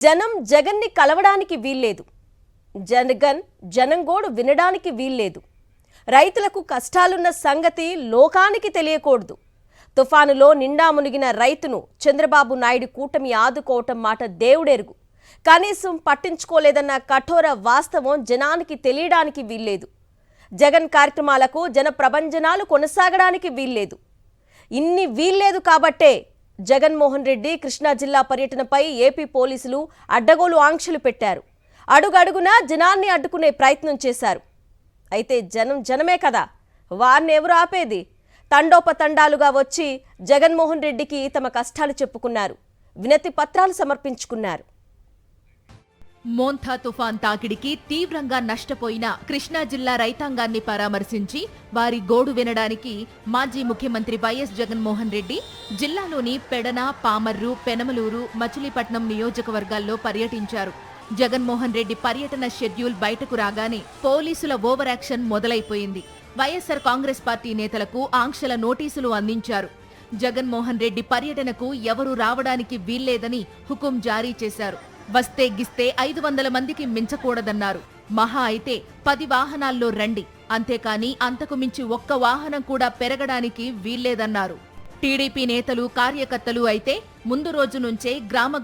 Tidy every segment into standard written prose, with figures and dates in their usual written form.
జనం జగన్ని కలవడానికి వీల్లేదు. జనం గోడు వినడానికి వీల్లేదు. రైతులకు కష్టాలున్న సంగతి లోకానికి తెలియకూడదు. తుఫానులో నిండా మునిగిన రైతును చంద్రబాబు నాయుడు కూటమి ఆదుకోవటం మాట దేవుడెరుగు. కనీసం పట్టించుకోలేదన్న కఠోర వాస్తవం జనానికి తెలియడానికి వీల్లేదు. జగన్ కార్యక్రమాలకు జన ప్రభంజనాలు కొనసాగడానికి వీల్లేదు. ఇన్ని వీల్లేదు కాబట్టే జగన్మోహన్ రెడ్డి కృష్ణా జిల్లా పర్యటనపై ఏపీ పోలీసులు అడ్డగోలు ఆంక్షలు పెట్టారు. అడుగడుగునా జనాన్ని అడ్డుకునే ప్రయత్నం చేశారు. అయితే జనమే కదా, వారిని ఎవరు ఆపేది? తండోపతండాలుగా వచ్చి జగన్మోహన్ రెడ్డికి తమ కష్టాలు చెప్పుకున్నారు. వినతి పత్రాలు సమర్పించుకున్నారు. మోంథా తుఫాన్ తాకిడికి తీవ్రంగా నష్టపోయిన కృష్ణా జిల్లా రైతాంగాన్ని పరామర్శించి వారి గోడు వినడానికి మాజీ ముఖ్యమంత్రి వైఎస్ జగన్మోహన్ రెడ్డి జిల్లాలోని పెడన, పామర్రు, పెనమలూరు, మచిలీపట్నం నియోజకవర్గాల్లో పర్యటించారు. జగన్మోహన్ రెడ్డి పర్యటన షెడ్యూల్ బయటకు రాగానే పోలీసుల ఓవర్ యాక్షన్ మొదలైపోయింది. వైఎస్సార్ కాంగ్రెస్ పార్టీ నేతలకు ఆంక్షల నోటీసులు అందించారు. జగన్మోహన్ రెడ్డి పర్యటనకు ఎవరూ రావడానికి వీల్లేదని హుకుం జారీ చేశారు. వస్తే గిస్తే 500 మందికి మించకూడదన్నారు. మహా అయితే 10 వాహనాల్లో రండి, అంతేకాని అంతకు మించి ఒక్క వాహనం కూడా పెరగడానికి వీల్లేదన్నారు. టీడీపీ నేతలు, కార్యకర్తలు అయితే ముందు రోజు నుంచే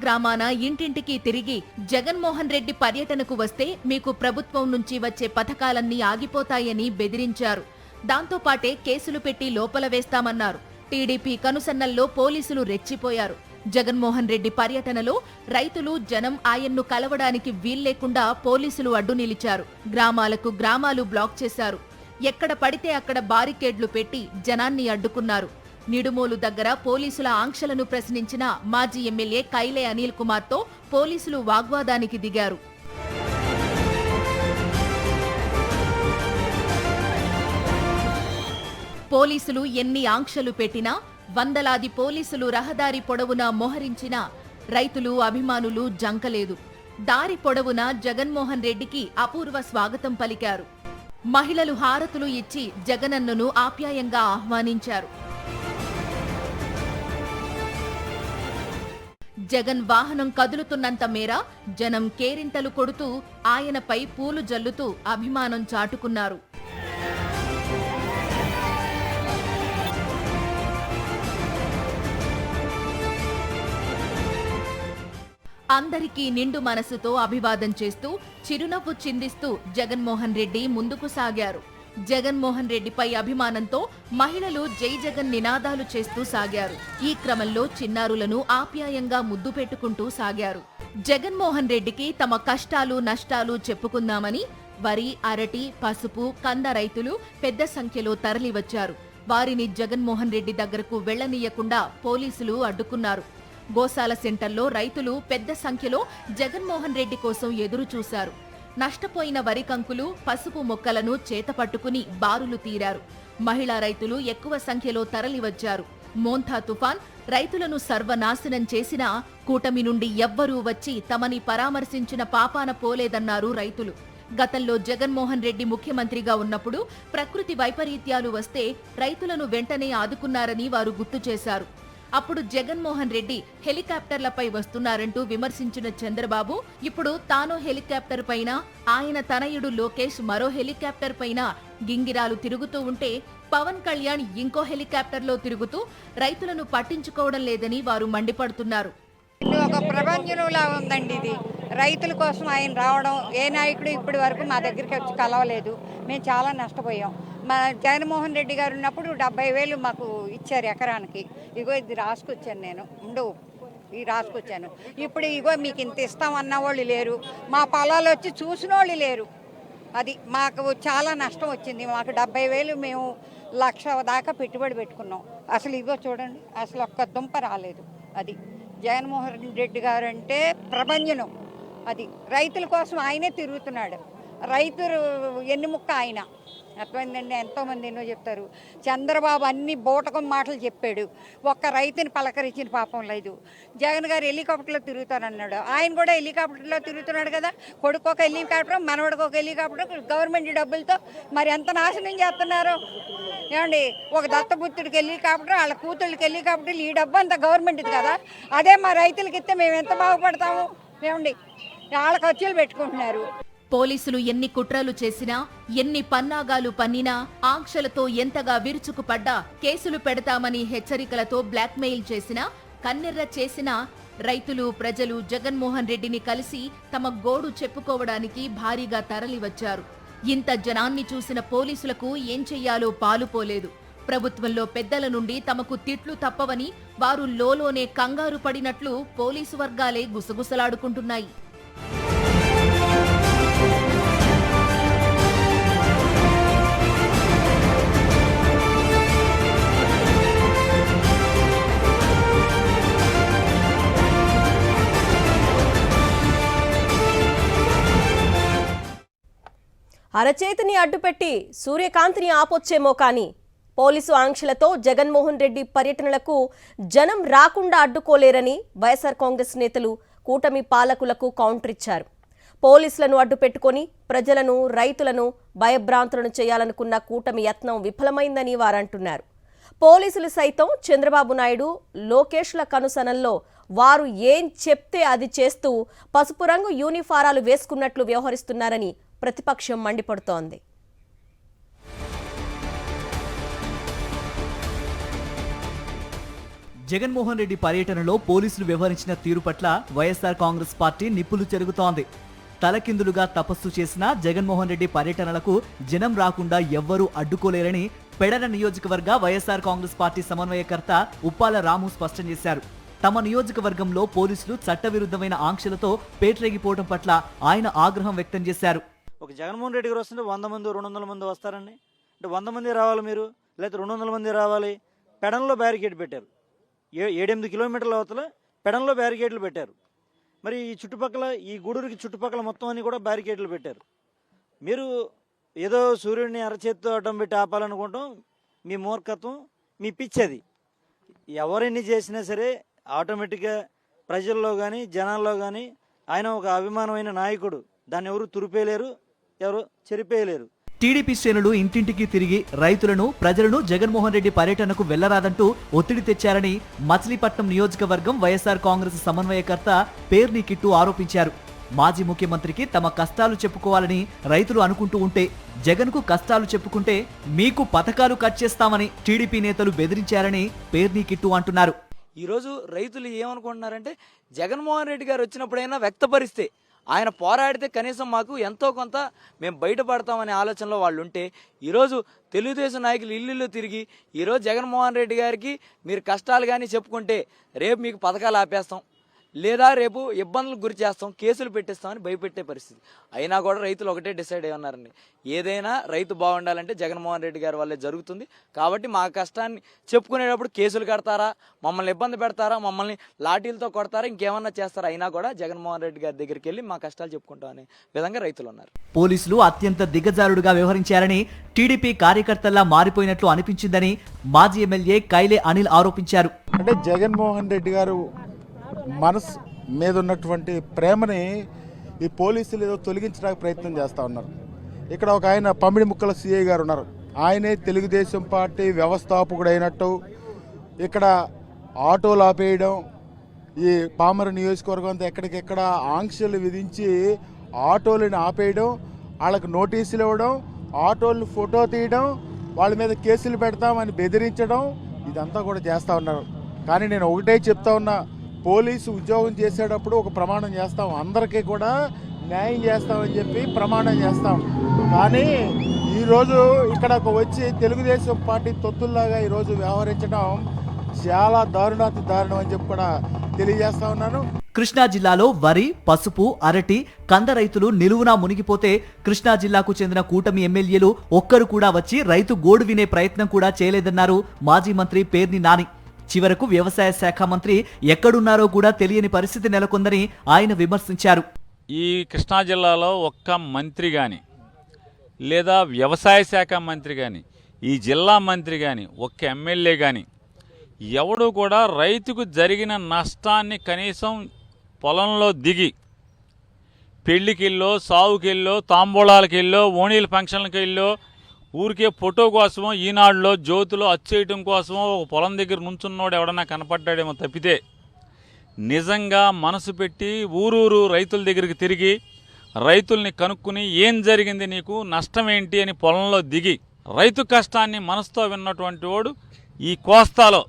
గ్రామాన ఇంటింటికి తిరిగి జగన్మోహన్ రెడ్డి పర్యటనకు వస్తే మీకు ప్రభుత్వం నుంచి వచ్చే పథకాలన్నీ ఆగిపోతాయని బెదిరించారు. దాంతోపాటే కేసులు పెట్టి లోపల వేస్తామన్నారు. టీడీపీ కనుసన్నల్లో పోలీసులు రెచ్చిపోయారు. జగన్మోహన్ రెడ్డి పర్యటనలో రైతులు, జనం ఆయన్ను కలవడానికి వీల్లేకుండా పోలీసులు అడ్డు నిలిచారు. గ్రామాలు బ్లాక్ చేశారు. ఎక్కడ పడితే అక్కడ బారికేడ్లు పెట్టి జనాన్ని అడ్డుకున్నారు. నిడుమోలు దగ్గర పోలీసుల ఆంక్షలను ప్రశ్నించిన మాజీ ఎమ్మెల్యే కైలే అనిల్ కుమార్తో పోలీసులు వాగ్వాదానికి దిగారు. పోలీసులు ఎన్ని ఆంక్షలు పెట్టినా, వందలాది పోలీసులు రహదారి పొడవునా మోహరించినా రైతులు, అభిమానులు జంకలేదు. దారి పొడవునా జగన్మోహన్ రెడ్డికి అపూర్వ స్వాగతం పలికారు. మహిళలు హారతులు ఇచ్చి జగనన్నను ఆప్యాయంగా ఆహ్వానించారు. జగన్ వాహనం కదులుతున్నంత మేర జనం కేరింతలు కొడుతూ ఆయనపై పూలు జల్లుతూ అభిమానం చాటుకున్నారు. అందరికీ నిండు మనసుతో అభివాదం చేస్తూ చిరునవ్వు చిందిస్తూ జగన్మోహన్ రెడ్డి ముందుకు సాగారు. జగన్మోహన్ రెడ్డిపై అభిమానంతో మహిళలు జై జగన్ నినాదాలు చేస్తూ సాగారు. ఈ క్రమంలో చిన్నారులను ఆప్యాయంగా ముద్దు పెట్టుకుంటూ సాగారు. జగన్మోహన్ రెడ్డికి తమ కష్టాలు, నష్టాలు చెప్పుకుందామని వరి, అరటి, పసుపు, కంద రైతులు పెద్ద సంఖ్యలో తరలివచ్చారు. వారిని జగన్మోహన్ రెడ్డి దగ్గరకు వెళ్లనీయకుండా పోలీసులు అడ్డుకున్నారు. గోశాల సెంటర్లో రైతులు పెద్ద సంఖ్యలో జగన్మోహన్ రెడ్డి కోసం ఎదురు చూశారు. నష్టపోయిన వరి కంకులు, పసుపు మొక్కలను చేతపట్టుకుని బారులు తీరారు. మహిళా రైతులు ఎక్కువ సంఖ్యలో తరలివచ్చారు. మోంథా తుఫాన్ రైతులను సర్వనాశనం చేసినా కూటమి నుండి ఎవ్వరూ వచ్చి తమని పరామర్శించిన పాపాన పోలేదన్నారు రైతులు. గతంలో జగన్మోహన్ రెడ్డి ముఖ్యమంత్రిగా ఉన్నప్పుడు ప్రకృతి వైపరీత్యాలు వస్తే రైతులను వెంటనే ఆదుకున్నారని వారు గుర్తు చేశారు. అప్పుడు జగన్మోహన్ రెడ్డి హెలికాప్టర్లపై వస్తున్నారంటూ విమర్శించిన చంద్రబాబు ఇప్పుడు తాను హెలికాప్టర్ పైన, ఆయన తనయుడు లోకేష్ మరో హెలికాప్టర్ పైన గింగిరాలు తిరుగుతూ ఉంటే పవన్ కళ్యాణ్ ఇంకో హెలికాప్టర్లో తిరుగుతూ రైతులను పట్టించుకోవడం లేదని వారు మండిపడుతున్నారు. ఒక ప్రపంచంలా ఉందండి ఇది. రైతుల కోసం ఆయన రావడం, ఏ నాయకుడు ఇప్పటి వరకు మా దగ్గరికి వచ్చి కలవలేదు. మేము చాలా నష్టపోయాం. మా జగన్మోహన్ రెడ్డి గారు ఉన్నప్పుడు 70,000 మాకు ఇచ్చారు ఎకరానికి. ఇగో ఇది రాసుకొచ్చాను నేను, రాసుకొచ్చాను. ఇప్పుడు ఇగో మీకు ఇంత ఇస్తామన్న వాళ్ళు లేరు, మా పొలాలు వచ్చి చూసిన వాళ్ళు లేరు. అది మాకు చాలా నష్టం వచ్చింది. మాకు 70,000 మేము 1,00,000 దాకా పెట్టుబడి పెట్టుకున్నాం. అసలు ఇగో చూడండి, అసలు ఒక్క దుంప రాలేదు. అది జగన్మోహన్ రెడ్డి గారు అంటే ప్రభంజనం. అది రైతుల కోసం ఆయనే తిరుగుతున్నాడు. రైతులు ఎన్నుముక్క ఆయన. అర్థమైందండి. ఎంతోమంది ఎన్నో చెప్తారు. చంద్రబాబు అన్ని బూటకం మాటలు చెప్పాడు, ఒక్క రైతుని పలకరించిన పాపం లేదు. జగన్ గారు హెలికాప్టర్లో తిరుగుతానన్నాడు. ఆయన కూడా హెలికాప్టర్లో తిరుగుతున్నాడు కదా. కొడుకు ఒక హెలికాప్టర్, మనవడికి ఒక హెలికాప్టర్, గవర్నమెంట్ డబ్బులతో మరి ఎంత నాశనం చేస్తున్నారు ఏమండి. ఒక దత్తపుత్రుడికి హెలికాప్టర్, వాళ్ళ కూతుళ్ళకి హెలికాప్టర్లు, ఈ డబ్బు అంతా గవర్నమెంట్ది కదా. అదే మా రైతులకి ఇస్తే మేము ఎంత బాగుపడతాము. ఏమండి వాళ్ళ ఖర్చులు పెట్టుకుంటున్నారు. పోలీసులు ఎన్ని కుట్రలు చేసినా, ఎన్ని పన్నాగాలు పన్నినా, ఆంక్షలతో ఎంతగా విరుచుకుపడ్డా, కేసులు పెడతామని హెచ్చరికలతో బ్లాక్మెయిల్ చేసినా, కన్నెర్ర చేసినా రైతులు, ప్రజలు జగన్మోహన్ రెడ్డిని కలిసి తమ గోడు చెప్పుకోవడానికి భారీగా తరలివచ్చారు. ఇంత జనాన్ని చూసిన పోలీసులకు ఏం చెయ్యాలో పాలుపోలేదు. ప్రభుత్వంలో పెద్దల నుండి తమకు తిట్లు తప్పవని వారు లోలోనే కంగారు పడినట్లు పోలీసు వర్గాలే గుసగుసలాడుకుంటున్నాయి. అరచేతిని అడ్డుపెట్టి సూర్యకాంతిని ఆపొచ్చేమో కానీ పోలీసు ఆంక్షలతో జగన్మోహన్ రెడ్డి పర్యటనలకు జనం రాకుండా అడ్డుకోలేరని వైఎస్ఆర్ కాంగ్రెస్ నేతలు కూటమి పాలకులకు కౌంటర్ ఇచ్చారు. పోలీసులను అడ్డుపెట్టుకొని ప్రజలను, రైతులను భయభ్రాంతులను చేయాలనుకున్న కూటమి యత్నం విఫలమైందని వారంటున్నారు. పోలీసులు సైతం చంద్రబాబు నాయుడు, లోకేష్ల కనుసనల్లో వారు ఏం చెప్తే అది చేస్తూ పసుపు రంగు యూనిఫారాలు వేసుకున్నట్లు వ్యవహరిస్తున్నారని ప్రతిపక్షం మండిపడుతోంది. జగన్మోహన్ రెడ్డి పర్యటనలో పోలీసులు వ్యవహరించిన తీరు పట్ల వైఎస్ఆర్ కాంగ్రెస్ పార్టీ నిప్పులు చెరుగుతోంది. తలకిందులుగా తపస్సు చేసిన జగన్మోహన్ రెడ్డి పర్యటనలకు జనం రాకుండా ఎవ్వరూ అడ్డుకోలేరని పెడన నియోజకవర్గ వైఎస్ఆర్ కాంగ్రెస్ పార్టీ సమన్వయకర్త ఉప్పాల రాము స్పష్టం చేశారు. తమ నియోజకవర్గంలో పోలీసులు చట్టవిరుద్ధమైన ఆంక్షలతో పేటరేగిపోవడం పట్ల ఆయన ఆగ్రహం వ్యక్తం చేశారు. ఒక జగన్మోహన్ రెడ్డి గారు వస్తుంటే 100 మంది 200 మంది వస్తారండి. అంటే 100 మంది రావాలి మీరు, లేకపోతే 200 మంది రావాలి. పెడన్లో బ్యారికేడ్ పెట్టారు. 7-8 కిలోమీటర్ల అవతల పెడన్లో బ్యారికేడ్లు పెట్టారు. మరి ఈ చుట్టుపక్కల, ఈ గూడూరుకి చుట్టుపక్కల మొత్తం అన్ని కూడా బ్యారికేడ్లు పెట్టారు. మీరు ఏదో సూర్యుడిని అరచేత్తో అడ్డం పెట్టి ఆపాలనుకుంటాం. మీ మూర్ఖత్వం, మీ పిచ్చి. ఎవరిని చేసినా సరే ఆటోమేటిక్గా ప్రజల్లో కానీ జనాల్లో కానీ ఆయన ఒక అభిమానమైన నాయకుడు. దాన్ని ఎవరు తురిపేయలేరు, ఎవరు చెరిపేయలేరు. టీడీపీ శ్రేణులు ఇంటింటికి తిరిగి రైతులను, ప్రజలను జగన్మోహన్ రెడ్డి పర్యటనకు వెళ్లరాదంటూ ఒత్తిడి తెచ్చారని మచిలీపట్నం నియోజకవర్గం వైఎస్ఆర్ కాంగ్రెస్ సమన్వయకర్త పేర్ని కిట్టు ఆరోపించారు. మాజీ ముఖ్యమంత్రికి తమ కష్టాలు చెప్పుకోవాలని రైతులు అనుకుంటూ ఉంటే, జగన్కు కష్టాలు చెప్పుకుంటే మీకు పథకాలు కట్ చేస్తామని టీడీపీ నేతలు బెదిరించారని పేర్ని కిట్టు అంటున్నారు. ఈరోజు రైతులు ఏమనుకుంటున్నారంటే, జగన్మోహన్ రెడ్డి గారు వచ్చినప్పుడైనా వ్యక్తపరిస్తే, ఆయన పోరాడితే కనీసం మాకు ఎంతో కొంత మేము బయటపడతామనే ఆలోచనలో వాళ్ళు ఉంటే, ఈరోజు తెలుగుదేశం నాయకులు ఇల్లు తిరిగి ఈరోజు జగన్మోహన్ రెడ్డి గారికి మీరు కష్టాలు కానీ చెప్పుకుంటే రేపు మీకు పథకాలు ఆపేస్తాం, లేదా రేపు ఇబ్బందులకు గురి చేస్తాం, కేసులు పెట్టిస్తామని భయపెట్టే పరిస్థితి. అయినా కూడా రైతులు ఒకటే డిసైడ్ అయి ఉన్నారండి, ఏదైనా రైతు బాగుండాలంటే జగన్మోహన్ రెడ్డి గారి వల్లే జరుగుతుంది. కాబట్టి మా కష్టాన్ని చెప్పుకునేటప్పుడు కేసులు కడతారా, మమ్మల్ని ఇబ్బంది పెడతారా, మమ్మల్ని లాఠీలతో కొడతారా, ఇంకేమన్నా చేస్తారా, అయినా కూడా జగన్మోహన్ రెడ్డి గారి దగ్గరికి వెళ్ళి మా కష్టాలు చెప్పుకుంటాం అనే విధంగా రైతులు ఉన్నారు. పోలీసులు అత్యంత దిగజారుడుగా వ్యవహరించారని, టీడీపీ కార్యకర్తల్లా మారిపోయినట్లు అనిపించిందని మాజీ ఎమ్మెల్యే కైలే అనిల్ ఆరోపించారు. అంటే జగన్మోహన్ రెడ్డి గారు మనసు మీద ఉన్నటువంటి ప్రేమని ఈ పోలీసులు ఏదో తొలగించడానికి ప్రయత్నం చేస్తూ ఉన్నారు. ఇక్కడ ఒక ఆయన పమ్మిడి ముక్కల సిఐ గారు ఉన్నారు. ఆయనే తెలుగుదేశం పార్టీ వ్యవస్థాపకుడు అయినట్టు ఇక్కడ ఆటోలు ఆపేయడం, ఈ పామర నియోజకవర్గం అంతా ఎక్కడికెక్కడ ఆంక్షలు విధించి ఆటోలను ఆపేయడం, వాళ్ళకు నోటీసులు ఇవ్వడం, ఆటోలను ఫోటో తీయడం, వాళ్ళ మీద కేసులు పెడతామని బెదిరించడం, ఇదంతా కూడా చేస్తూ ఉన్నారు. కానీ నేను ఒకటే చెప్తా ఉన్నా, పోలీసు ఉద్యోగం చేసేటప్పుడు ఒక ప్రమాణం చేస్తాం, అందరికీ కూడా న్యాయం చేస్తామని చెప్పి ప్రమాణం చేస్తాం. కానీ ఈరోజు ఇక్కడకు వచ్చి తెలుగుదేశం పార్టీ తొత్తుల్లాగా ఈరోజు వ్యవహరించడం చాలా దారుణాతి దారుణం అని చెప్పి కూడా తెలియజేస్తా ఉన్నాను. కృష్ణా జిల్లాలో వరి, పసుపు, అరటి, కంద రైతులు నిలువునా మునిగిపోతే కృష్ణా జిల్లాకు చెందిన కూటమి ఎమ్మెల్యేలు ఒక్కరు కూడా వచ్చి రైతు గోడు వినే ప్రయత్నం కూడా చేయలేదన్నారు మాజీ మంత్రి పేర్ని నాని. చివరకు వ్యవసాయ శాఖ మంత్రి ఎక్కడున్నారో కూడా తెలియని పరిస్థితి నెలకొందని ఆయన విమర్శించారు. ఈ కృష్ణా జిల్లాలో ఒక్క మంత్రి కానీ, లేదా వ్యవసాయ శాఖ మంత్రి కానీ, ఈ జిల్లా మంత్రి కానీ, ఒక్క ఎమ్మెల్యే కానీ ఎవడు కూడా రైతుకు జరిగిన నష్టాన్ని కనీసం పొలంలో దిగి పెళ్లికెళ్ళో, సావుకెళ్ళో, తాంబూలాలకెళ్ళో, ఓణీల ఫంక్షన్లకి వెళ్ళో, ఊరికే ఫోటో కోసమో, ఈనాడులో జ్యోతిలో అచ్చేయటం కోసమో ఒక పొలం దగ్గర నుంచున్నోడు ఎవడన్నా కనపడ్డాడేమో తప్పితే నిజంగా మనసు పెట్టి ఊరూరు రైతుల దగ్గరికి తిరిగి రైతుల్ని కనుక్కుని ఏం జరిగింది, నీకు నష్టం ఏంటి అని పొలంలో దిగి రైతు కష్టాన్ని మనసుతో విన్నటువంటి వాడు ఈ కోస్తాలో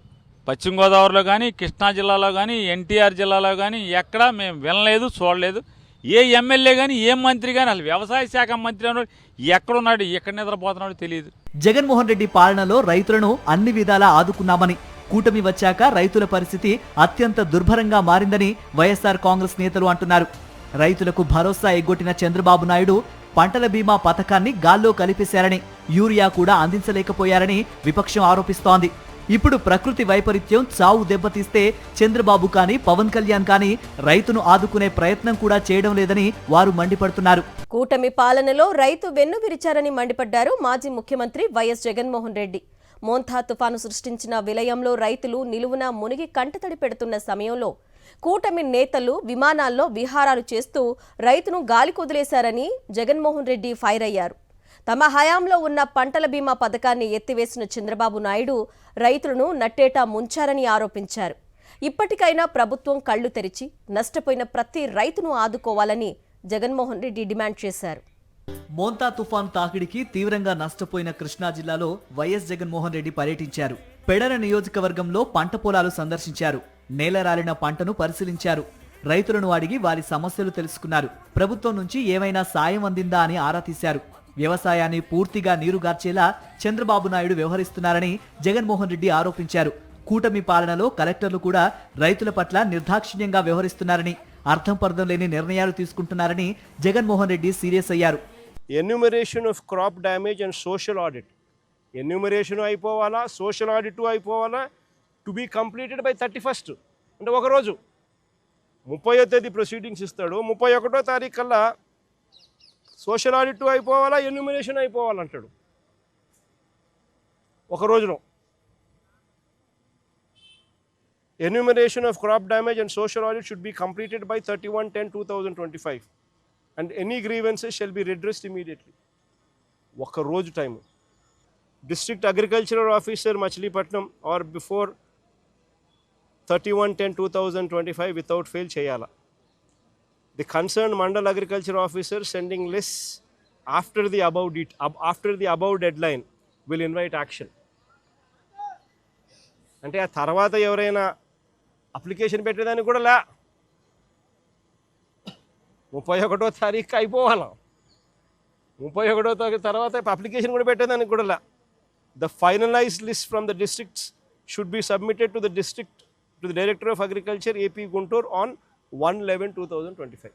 పశ్చిమ గోదావరిలో కానీ, కృష్ణా జిల్లాలో కానీ, ఎన్టీఆర్ జిల్లాలో కానీ ఎక్కడా మేము వినలేదు, చూడలేదు. ఏ ఎమ్మెల్యే కానీ, ఏ మంత్రి కానీ, అసలు వ్యవసాయ శాఖ మంత్రి అన్నాడు ఎక్కడున్నాడు, ఎక్కడ నిద్రపోతున్నాడో తెలియదు. జగన్మోహన్ రెడ్డి పాలనలో రైతులను అన్ని విధాలా ఆదుకున్నామని, కూటమి వచ్చాక రైతుల పరిస్థితి అత్యంత దుర్భరంగా మారిందని వైఎస్ఆర్ కాంగ్రెస్ నేతలు అంటున్నారు. రైతులకు భరోసా ఎగ్గొట్టిన చంద్రబాబు నాయుడు పంటల బీమా పథకాన్ని గాల్లో కలిపేశారని, యూరియా కూడా అందించలేకపోయారని విపక్షం ఆరోపిస్తోంది. ఇప్పుడు ప్రకృతి వైపరీత్యం చావు దెబ్బతీస్తే చంద్రబాబు కానీ, పవన్ కళ్యాణ్ కానీ రైతును ఆదుకునే ప్రయత్నం కూడా చేయడం లేదని వారు మండిపడుతున్నారు. కూటమి పాలనలో రైతు వెన్ను విరిచారని మండిపడ్డారు మాజీ ముఖ్యమంత్రి వైఎస్ జగన్మోహన్ రెడ్డి. మోంతా తుఫాను సృష్టించిన విలయంలో రైతులు నిలువున మునిగి కంటతడి పెడుతున్న సమయంలో కూటమి నేతలు విమానాల్లో విహారాలు చేస్తూ రైతును గాలి కుదిలేశారని జగన్మోహన్ రెడ్డి ఫైర్ అయ్యారు. తమ హయాంలో ఉన్న పంటల బీమా పథకాన్ని ఎత్తివేసిన చంద్రబాబు నాయుడు రైతులను నట్టేటా ముంచారని ఆరోపించారు. ఇప్పటికైనా ప్రభుత్వం కళ్లు తెరిచి నష్టపోయిన ప్రతి రైతును ఆదుకోవాలని జగన్మోహన్ రెడ్డి డిమాండ్ చేశారు. మోంతా తుఫాన్ తాకిడికి తీవ్రంగా నష్టపోయిన కృష్ణా జిల్లాలో వైఎస్ జగన్మోహన్ రెడ్డి పర్యటించారు. పెడర నియోజకవర్గంలో పంట పొలాలు సందర్శించారు. నేలరాలిన పంటను పరిశీలించారు. రైతులను అడిగి వారి సమస్యలు తెలుసుకున్నారు. ప్రభుత్వం నుంచి ఏమైనా సాయం అందిందా అని ఆరా తీశారు. వ్యవసాయాన్ని పూర్తిగా నీరుగార్చేలా చంద్రబాబు నాయుడు వ్యవహరిస్తున్నారని జగన్మోహన్ రెడ్డి ఆరోపించారు. కూటమి పాలనలో కలెక్టర్లు కూడా రైతుల పట్ల నిర్దాక్షిణ్యంగా వ్యవహరిస్తున్నారని, అర్థం పర్థం లేని నిర్ణయాలు తీసుకుంటున్నారని జగన్మోహన్ రెడ్డి సీరియస్ అయ్యారు. Enumeration of crop damage and social audit, enumeration అయిపోవాలా, సోషల్ ఆడిట్ అయిపోవాలా, to be completed by 31st, అంటే ఒకరోజు 30వ తేదీ ప్రొసీడింగ్స్ ఇస్తాడు, 31వ తారీఖు కల్లా సోషల్ ఆడిట్ అయిపోవాలా, ఎన్యూమరేషన్ అయిపోవాలంటాడు ఒక రోజులో. Enumeration of crop damage and social audit should be completed by 31/10/2025 and any grievances shall be redressed immediately. ఒక రోజు time. District agricultural officer Machilipatnam or before 31/10/2025 without fail చేయాలా. The concerned Mandal Agriculture Officer sending lists after the above deadline will invite action. అంటే ఆ తర్వాత ఎవరైనా application పెట్టేదానికి కూడా 31వ తారీఖు అయిపోవాలా, 31వ తారీఖు తర్వాత అప్లికేషన్ కూడా పెట్టేదానికి కూడా The finalized list from the districts should be submitted to the Director of Agriculture AP Guntur on 1/11/2025.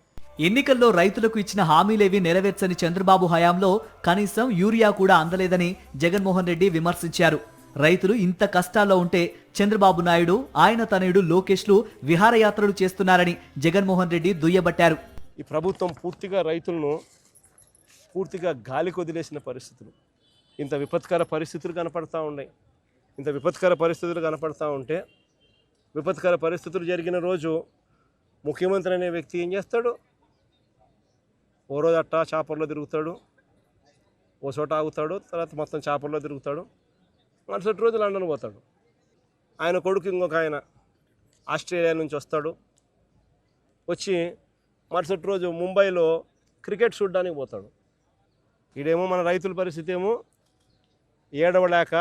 ఎన్నికల్లో రైతులకు ఇచ్చిన హామీలేవి నెరవేర్చని చంద్రబాబు హయాంలో కనీసం యూరియా కూడా అందలేదని జగన్మోహన్ రెడ్డి విమర్శించారు. రైతులు ఇంత కష్టాల్లో ఉంటే చంద్రబాబు నాయుడు, ఆయన తనయుడు లోకేష్లు విహారయాత్రలు చేస్తున్నారని జగన్మోహన్ రెడ్డి దుయ్యబట్టారు. ఈ ప్రభుత్వం పూర్తిగా రైతులను గాలి కొదిలేసిన పరిస్థితులు, ఇంత విపత్కర పరిస్థితులు కనపడతా ఉన్నాయి. ఇంత విపత్కర పరిస్థితులు కనపడతా ఉంటే, విపత్కర పరిస్థితులు జరిగిన రోజు ముఖ్యమంత్రి అనే వ్యక్తి ఏం చేస్తాడు? ఓ రోజు అట్టా చేపల్లో తిరుగుతాడు, ఓ చోట ఆగుతాడు, తర్వాత మొత్తం చేపల్లో తిరుగుతాడు, మరుసటి రోజు లండన్ పోతాడు. ఆయన కొడుకు ఇంకొక ఆయన ఆస్ట్రేలియా నుంచి వస్తాడు, వచ్చి మరుసటి రోజు ముంబైలో క్రికెట్ చూడడానికి పోతాడు. ఈడేమో మన రైతుల పరిస్థితి ఏమో ఏడవలేక,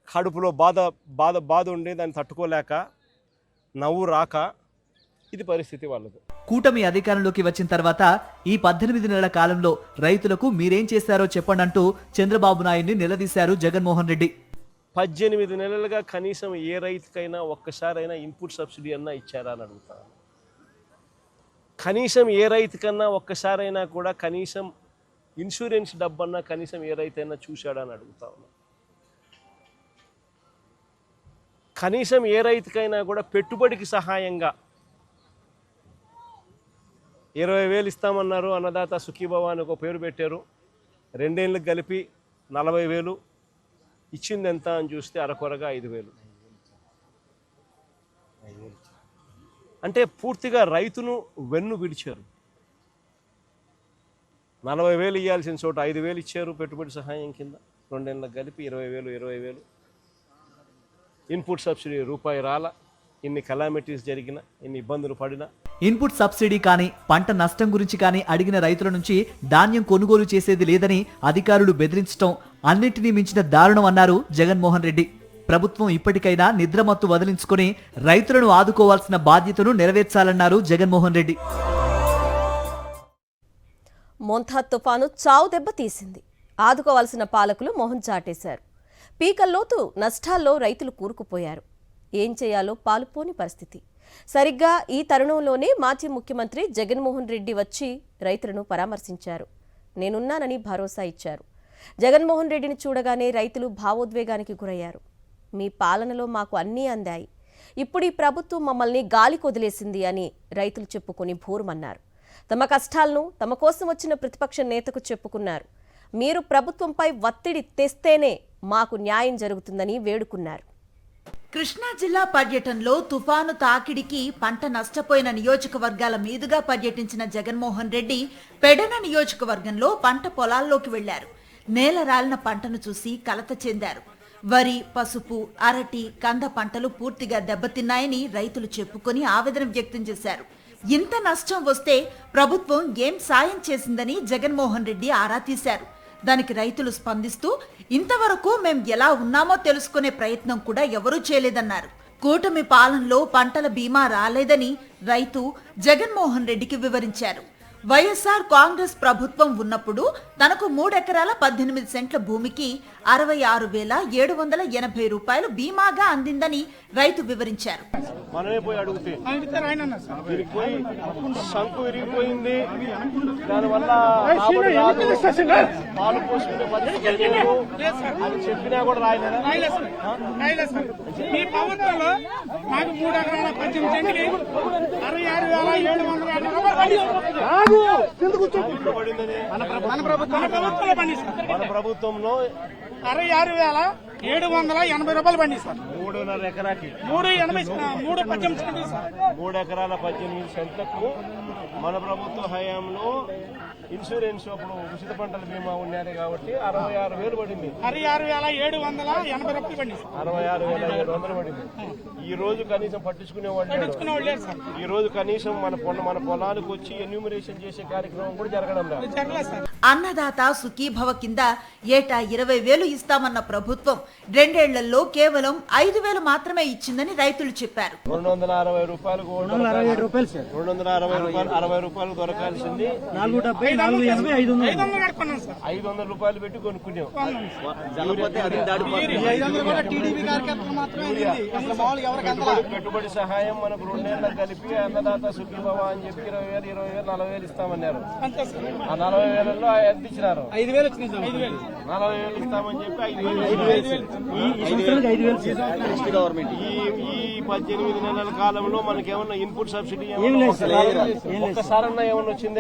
కడుపులో బాధ ఉండి దాన్ని తట్టుకోలేక, నవ్వు రాక, ఇది పరిస్థితి వాళ్ళది. కూటమి అధికారంలోకి వచ్చిన తర్వాత ఈ 18 నెలల కాలంలో రైతులకు మీరేం చేశారో చెప్పండి అంటూ చంద్రబాబు నాయుడిని నిలదీశారు జగన్మోహన్ రెడ్డి. 18 నెలలుగా కనీసం ఏ రైతుకైనా ఒక్కసారైనా ఇన్పుట్ సబ్సిడీ అన్నా ఇచ్చారా అని అడుగుతాను. కనీసం ఏ రైతుకన్నా ఒక్కసారైనా కూడా కనీసం ఇన్సూరెన్స్ డబ్బన్నా కనీసం ఏ రైతైనా చూశాడా అని అడుగుతా ఉన్నా. కనీసం ఏ రైతుకైనా కూడా పెట్టుబడికి సహాయంగా 20,000 ఇస్తామన్నారు, అన్నదాత సుఖీభవ అని ఒక పేరు పెట్టారు. 2 ఏళ్ళకి కలిపి 40,000 ఇచ్చింది ఎంత అని చూస్తే అరకొరగా 5,000. అంటే పూర్తిగా రైతును వెన్ను విడిచారు. 40,000 ఇవ్వాల్సిన చోట 5,000 ఇచ్చారు పెట్టుబడి సహాయం కింద. 2 ఏళ్ళకి కలిపి 20,000. ఇన్పుట్ సబ్సిడీ రూపాయి రాల. ఇన్ని కలామిటీస్ జరిగినా, ఇన్ని ఇబ్బందులు పడినా, ఇన్పుట్ సబ్సిడీ కానీ పంట నష్టం గురించి కానీ అడిగిన రైతుల నుంచి ధాన్యం కొనుగోలు చేసేది లేదని అధికారులు బెదిరించడం అన్నింటినీ మించిన దారుణం అన్నారు జగన్మోహన్ రెడ్డి. ప్రభుత్వం ఇప్పటికైనా నిద్రమత్తు వదిలించుకొని రైతులను ఆదుకోవాల్సిన బాధ్యతను నెరవేర్చాలన్నారు జగన్మోహన్ రెడ్డి. మోంథా తుఫాను చావు దెబ్బ తీసింది. ఆదుకోవాల్సిన పాలకులు మొహం చాటేశారు. పీకల్లోతు నష్టాల్లో రైతులు కూరుకుపోయారు. ఏం చేయాలో పాలుపోని పరిస్థితి. సరిగ్గా ఈ తరుణంలోనే మాజీ ముఖ్యమంత్రి జగన్మోహన్ రెడ్డి వచ్చి రైతులను పరామర్శించారు. నేనున్నానని భరోసా ఇచ్చారు. జగన్మోహన్ రెడ్డిని చూడగానే రైతులు భావోద్వేగానికి గురయ్యారు. మీ పాలనలో మాకు అన్నీ అందాయి, ఇప్పుడు ఈ ప్రభుత్వం మమ్మల్ని గాలికి వదిలేసింది అని రైతులు చెప్పుకొని భోరుమన్నారు. తమ కష్టాలను తమ కోసం వచ్చిన ప్రతిపక్ష నేతకు చెప్పుకున్నారు. మీరు ప్రభుత్వంపై ఒత్తిడి తెస్తేనే మాకు న్యాయం జరుగుతుందని వేడుకున్నారు. కృష్ణా జిల్లా పర్యటనలో తుఫాను తాకిడికి పంట నష్టపోయిన నియోజకవర్గాల మీదుగా పర్యటించిన జగన్మోహన్ రెడ్డి పెడన నియోజకవర్గంలో పంట పొలాల్లోకి వెళ్లారు. నేల రాలిన పంటను చూసి కలత చెందారు. వరి, పసుపు, అరటి, కంద పంటలు పూర్తిగా దెబ్బతిన్నాయని రైతులు చెప్పుకొని ఆవేదన వ్యక్తం చేశారు. ఇంత నష్టం వస్తే ప్రభుత్వం ఏం సాయం చేసిందని జగన్మోహన్ రెడ్డి ఆరా తీశారు. దానికి రైతులు స్పందిస్తూ ఇంతవరకు మేం ఎలా ఉన్నామో తెలుసుకునే ప్రయత్నం కూడా ఎవరూ చేయలేదన్నారు. కూటమి పాలనలో పంటల బీమా రాలేదని రైతు జగన్మోహన్ రెడ్డికి వివరించారు. వైఎస్ఆర్ కాంగ్రెస్ ప్రభుత్వం ఉన్నప్పుడు తనకు 3 ఎకరాల 18 సెంట్ల భూమికి 66,780 రూపాయలు బీమాగా అందిందని రైతు వివరించారు. మనమే పోయి అడిగితే సంకు విరిగిపోయింది, దానివల్ల పాలు పోసుకునే పరిస్థితి లేదు అని చెప్పినా కూడా రాయలేదా? ఈ ప్రభుత్వంలో మాకు 3 ఎకరాల 18 సెంట్కి 66,780 మన ప్రభుత్వంలో 66,780 రూపాయలు పండిస్తారు. 3.5 ఎకరాకి 3 ఎకరాల 18 సెంట్లకు మన ప్రభుత్వ హయాంలో ఇన్సూరెన్స్ అప్పుడు ఉచిత పంటల బీమా ఉన్నది కాబట్టి 66,000 పడింది. 66,780 రూపాయలు పండిస్తారు. 66,700 పడింది. ఈ రోజు కనీసం పట్టించుకునేవాళ్ళు. ఈ రోజు కనీసం మన పొలాలకు వచ్చి ఎన్యూమరేషన్ చేసే కార్యక్రమం కూడా జరగడం లేదు. అన్నదాత సుఖీభవ కింద ఏటా 20,000 ఇస్తామన్న ప్రభుత్వం 2 ఏళ్లలో కేవలం 5,000 మాత్రమే ఇచ్చిందని రైతులు చెప్పారు. 260 రూపాయలు 260 రూపాయలు దొరకాల్సింది 500 రూపాయలు పెట్టి కొనుక్కున్నాం. పెట్టుబడి సహాయం మనకు 2 ఏళ్ళకి కలిపి అన్నదాత సుఖీభవ అని చెప్పి 20,000, 20,000, 40,000 ఇస్తామన్నారు. ఆ 40,000లో ఎంత ఇచ్చినారు? 5,000 40,000 ఇస్తామని చెప్పి 5,000 ఈ 18 నెలల కాలంలో మనకేమన్నా ఇన్పుట్ సబ్సిడీ ఒక్కసారన్నా ఏమన్నా వచ్చింది?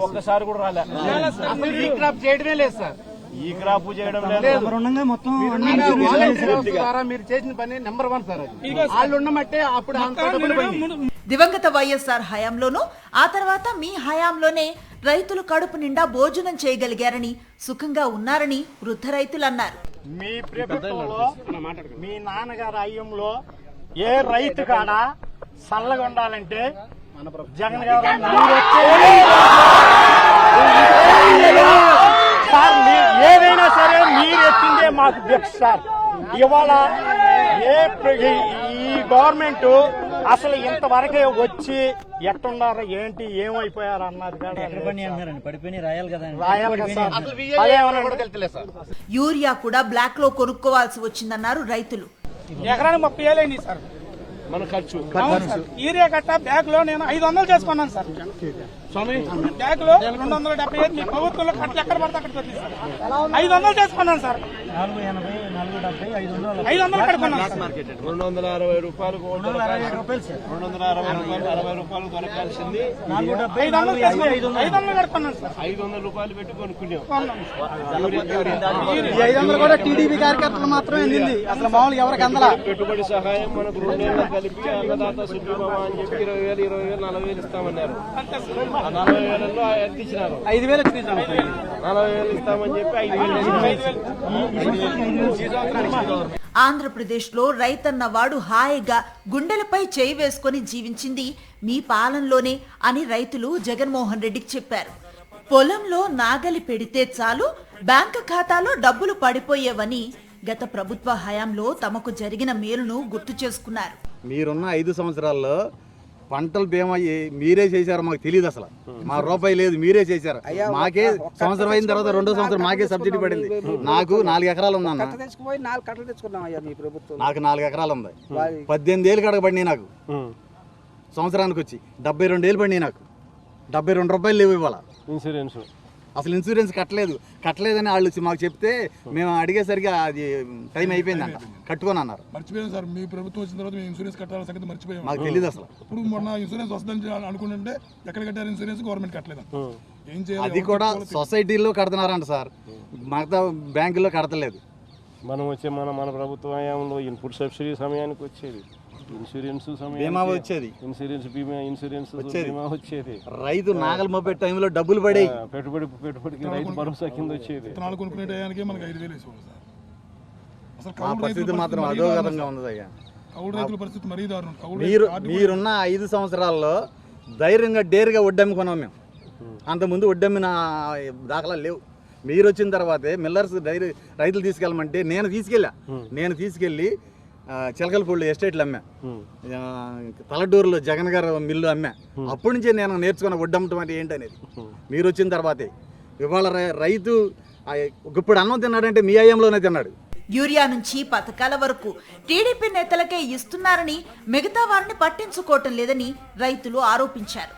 ఒక్కసారి కూడా రాలే. ఈ క్రాప్ చేయడమే లేదు సార్. ఈ క్రాప్ చేయడం లేదు. మీరు చేసిన పని నెంబర్ 1 సార్. వాళ్ళు ఉండమంటే అప్పుడు దివంగత వైఎస్ఆర్ హయాంలోనూ ఆ తర్వాత మీ హయాంలోనే రైతులు కడుపు నిండా భోజనం చేయగలిగారని, సుఖంగా ఉన్నారని వృద్ధ రైతులు అన్నారు. మీ ప్రభుత్వంలో మీ నాన్నగారి హయాంలో ఏ రైతు కాడ చల్లగా ఉండాలంటే జగన్ గారు సార్ ఏదైనా సరే మీరు ఎత్తిందే మాకు భిక్ష సార్. ఇవాళ ఈ గవర్నమెంట్ అసలు ఇంతవరకే వచ్చి ఎట్టున్నారు ఏంటి ఏమైపోయారు అన్నది యూరియా కూడా బ్లాక్ లో కొనుక్కోవాల్సి వచ్చిందన్నారు రైతులు. ఎకరానికి 30,000 అయింది సార్ మన ఖర్చు. యూరియా కట్ట బ్యాగ్ లో నేను 500 చేసుకున్నాను సార్. బ్యాగ్ లో 275 మీ ప్రభుత్వంలో కట్టలు ఎక్కడ పడితే అక్కడ 500 చేసుకున్నాను సార్. 500 కట్టుకున్నాను. 260 రూపాయలు 260 రూపాయలు దొరకాల్సింది 500 కట్టుకున్నాను సార్. 500 రూపాయలు పెట్టి కొనుక్కున్నాం. 500 కూడా టీడీపీ కార్యకర్తలు మాత్రమే అందింది. అసలు మామూలు ఎవరికి అందలా. పెట్టుబడి సహాయం మనకు 2 ఏళ్ళకి కలిపి అన్నదాత సుఖీభవ అని చెప్పి 20,000, 20,000, 40,000 ఇస్తామన్నారు. ఆ 40,000లో ఎంత ఇచ్చినారు? 5,000 40,000 ఇస్తామని చెప్పి 5,000. ఆంధ్రప్రదేశ్లో రైతన్నవాడు హాయిగా గుండెలపై చేయి వేసుకొని జీవించింది మీ పాలనలోనే అని రైతులు జగన్మోహన్ రెడ్డికి చెప్పారు. పొలంలో నాగలి పెడితే చాలు బ్యాంకు ఖాతాలో డబ్బులు పడిపోయేవని గత ప్రభుత్వ హయాంలో తమకు జరిగిన మేలును గుర్తు చేసుకున్నారు. మీరున్న 5 సంవత్సరాల్లో పంటలు బీమా మీరే చేశారు, మాకు తెలియదు అసలు. మా రూపాయి లేదు, మీరే చేశారు. మాకే సంవత్సరం అయిన తర్వాత 2వ సంవత్సరం మాకే సబ్సిడీ పడింది. నాకు 4 ఎకరాలు ఉందన్న, నాకు 4 ఎకరాలు ఉంది. 18 ఏళ్ళు కడగబడినాయి నాకు. సంవత్సరానికి వచ్చి 72 ఏళ్ళు పడినాయి నాకు. 72 రూపాయలు లేవు ఇవాళ. ఇన్సూరెన్స్ అసలు ఇన్సూరెన్స్ కట్టలేదని వాళ్ళు మాకు చెప్తే మేము అడిగేసరికి అది టైం అయిపోయిందంట, కట్టుకొని అన్నారు. మర్చిపోయాం సార్, మీ ప్రభుత్వం వచ్చిన తర్వాత మేము ఇన్సూరెన్స్ కట్టాలని సంగతి మర్చిపోయాం. మాకు తెలియదు అసలు. ఇప్పుడు మొన్న ఇన్సూరెన్స్ వస్తుందని అనుకుంటుంటే ఎక్కడ కట్టారు ఇన్సూరెన్స్? గవర్నమెంట్ కట్టలేదు. ఏం చేయాలి? అది కూడా సొసైటీలో కడుతున్నారంట సార్, మిగతా బ్యాంకుల్లో కడతలేదు. మనం వచ్చే మన ప్రభుత్వ హయాంలో ఇన్పుట్ సబ్సిడీ సమయానికి వచ్చేది, ఇన్సూరెన్స్ బీమా వచ్చేది, ఇన్సూరెన్స్ బీమా వచ్చేది. రైతు నాగలు మోపే టైంలో డబ్బులు పడే పెట్టుబడికి రైతు భరోసా కింద వచ్చేది. విత్తనాలు కొనుక్కునే టయానికి మనకి 5,000 వేసేవాళ్ళు సార్. అసలు మా పరిస్థితి మాత్రం అధోగతంగా ఉంది అయ్యా. కౌలు రైతుల పరిస్థితి మరీ దారుణం. మీరున్న 5 సంవత్సరాల్లో ధైర్యంగా డేరుగా వడ్డమ్ముకున్నాం మేము. అంతకుముందు వడ్డమ్మిన దాఖలా లేవు. మీరు వచ్చిన తర్వాతే మిల్లర్స్ రైతులు తీసుకెళ్ళమంటే నేను తీసుకెళ్ళి చిలకలపూళ్ళు ఎస్టేట్లు అమ్మా, తలడూరులో జగన్ గారు మిల్లు అమ్మా. అప్పటి నుంచే నేను నేర్చుకున్న వడ్డమ్మటం అంటే ఏంటనేది మీరు వచ్చిన తర్వాతే. ఇవాళ రైతు ఇప్పుడు అన్నం తిన్నాడంటే మీ హయాంలోనే తిన్నాడు. యూరియా నుంచి పథకాల వరకు టీడీపీ నేతలకే ఇస్తున్నారని మిగతా వారిని పట్టించుకోవటం లేదని రైతులు ఆరోపించారు.